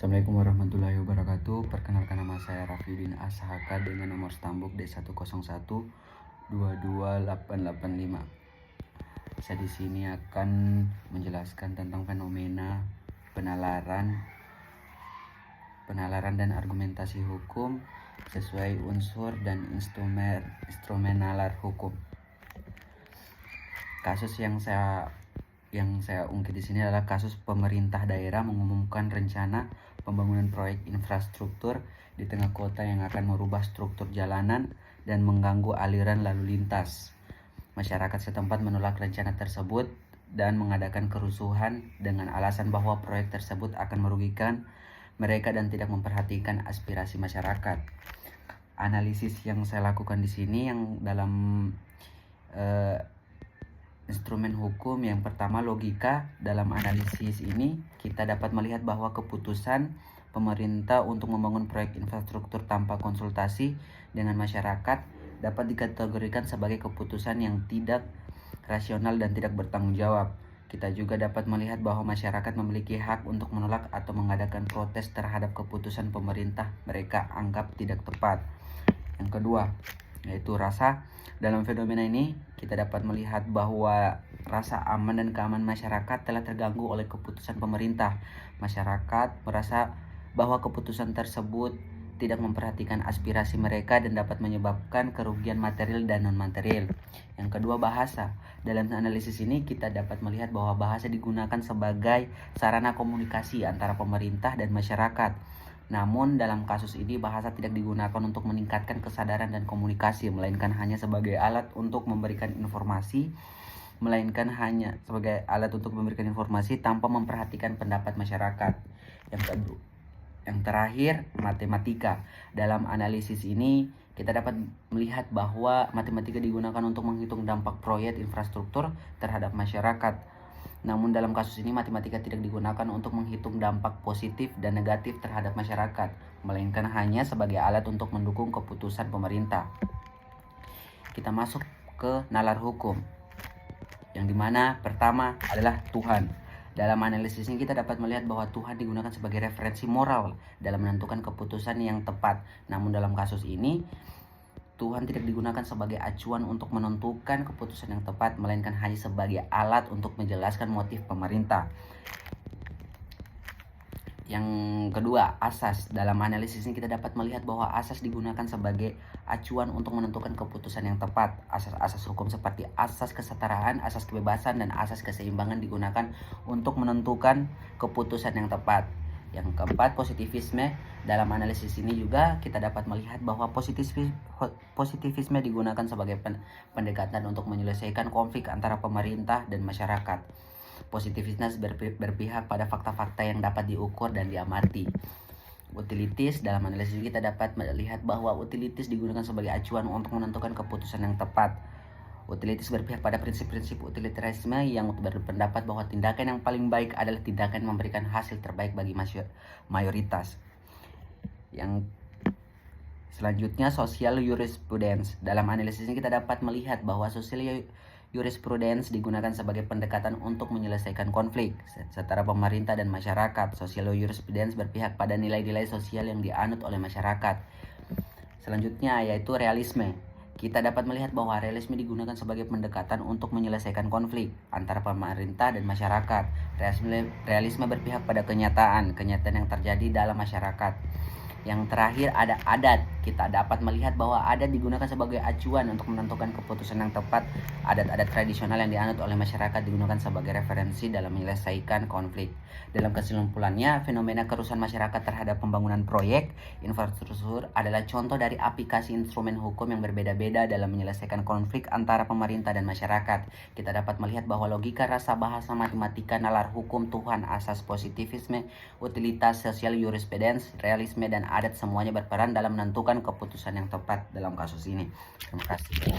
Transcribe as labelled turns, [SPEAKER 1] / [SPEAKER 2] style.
[SPEAKER 1] Assalamualaikum warahmatullahi wabarakatuh. Perkenalkan, nama saya Raffiuddin Ashaka dengan nomor stambuk D101-22885. Saya di sini akan menjelaskan tentang fenomena penalaran dan argumentasi hukum sesuai unsur dan instrumen nalar hukum. Kasus yang saya ungkit di sini adalah kasus pemerintah daerah mengumumkan rencana pembangunan proyek infrastruktur di tengah kota yang akan merubah struktur jalanan dan mengganggu aliran lalu lintas. Masyarakat setempat menolak rencana tersebut dan mengadakan kerusuhan dengan alasan bahwa proyek tersebut akan merugikan mereka dan tidak memperhatikan aspirasi masyarakat. Analisis yang saya lakukan di sini yang dalam instrumen hukum, yang pertama logika. Dalam analisis ini kita dapat melihat bahwa keputusan pemerintah untuk membangun proyek infrastruktur tanpa konsultasi dengan masyarakat dapat dikategorikan sebagai keputusan yang tidak rasional dan tidak bertanggung jawab. Kita juga dapat melihat bahwa masyarakat memiliki hak untuk menolak atau mengadakan protes terhadap keputusan pemerintah mereka anggap tidak tepat. Yang kedua, yaitu rasa. Dalam fenomena ini kita dapat melihat bahwa rasa aman dan keamanan masyarakat telah terganggu oleh keputusan pemerintah. Masyarakat merasa bahwa keputusan tersebut tidak memperhatikan aspirasi mereka dan dapat menyebabkan kerugian material dan non-material. Yang kedua, bahasa. Dalam analisis ini kita dapat melihat bahwa bahasa digunakan sebagai sarana komunikasi antara pemerintah dan masyarakat. Namun dalam kasus ini bahasa tidak digunakan untuk meningkatkan kesadaran dan komunikasi, melainkan hanya sebagai alat untuk memberikan informasi tanpa memperhatikan pendapat masyarakat. Yang terakhir, matematika. Dalam analisis ini kita dapat melihat bahwa matematika digunakan untuk menghitung dampak proyek infrastruktur terhadap masyarakat. Namun dalam kasus ini matematika tidak digunakan untuk menghitung dampak positif dan negatif terhadap masyarakat, melainkan hanya sebagai alat untuk mendukung keputusan pemerintah. Kita masuk ke nalar hukum, yang dimana pertama adalah Tuhan. Dalam analisis ini kita dapat melihat bahwa Tuhan digunakan sebagai referensi moral dalam menentukan keputusan yang tepat. Namun dalam kasus ini Tuhan tidak digunakan sebagai acuan untuk menentukan keputusan yang tepat, melainkan hanya sebagai alat untuk menjelaskan motif pemerintah. Yang kedua, asas. Dalam analisis ini kita dapat melihat bahwa asas digunakan sebagai acuan untuk menentukan keputusan yang tepat. Asas-asas hukum seperti asas kesetaraan, asas kebebasan, dan asas keseimbangan digunakan untuk menentukan keputusan yang tepat. Yang keempat, positivisme. Dalam analisis ini juga kita dapat melihat bahwa positivisme digunakan sebagai pendekatan untuk menyelesaikan konflik antara pemerintah dan masyarakat. Positivisme berpihak pada fakta-fakta yang dapat diukur dan diamati. Utilitis. Dalam analisis ini kita dapat melihat bahwa utilitis digunakan sebagai acuan untuk menentukan keputusan yang tepat. Utilitis berpihak pada prinsip-prinsip utilitarisme yang berpendapat bahwa tindakan yang paling baik adalah tindakan yang memberikan hasil terbaik bagi mayoritas. Yang selanjutnya, social jurisprudence. Dalam analisis ini kita dapat melihat bahwa social jurisprudence digunakan sebagai pendekatan untuk menyelesaikan konflik setara pemerintah dan masyarakat. Social jurisprudence berpihak pada nilai-nilai sosial yang dianut oleh masyarakat. Selanjutnya yaitu realisme. Kita dapat melihat bahwa realisme digunakan sebagai pendekatan untuk menyelesaikan konflik antara pemerintah dan masyarakat. Realisme berpihak pada kenyataan yang terjadi dalam masyarakat. Yang terakhir ada adat. Kita dapat melihat bahwa adat digunakan sebagai acuan untuk menentukan keputusan yang tepat. Adat-adat tradisional yang dianut oleh masyarakat digunakan sebagai referensi dalam menyelesaikan konflik. Dalam kesimpulannya, fenomena kerusuhan masyarakat terhadap pembangunan proyek infrastruktur adalah contoh dari aplikasi instrumen hukum yang berbeda-beda dalam menyelesaikan konflik antara pemerintah dan masyarakat. Kita dapat melihat bahwa logika, rasa, bahasa, matematika, nalar hukum, Tuhan, asas, positivisme, utilitas, social jurisprudence, realisme, dan adat semuanya berperan dalam menentukan keputusan yang tepat dalam kasus ini. Terima kasih.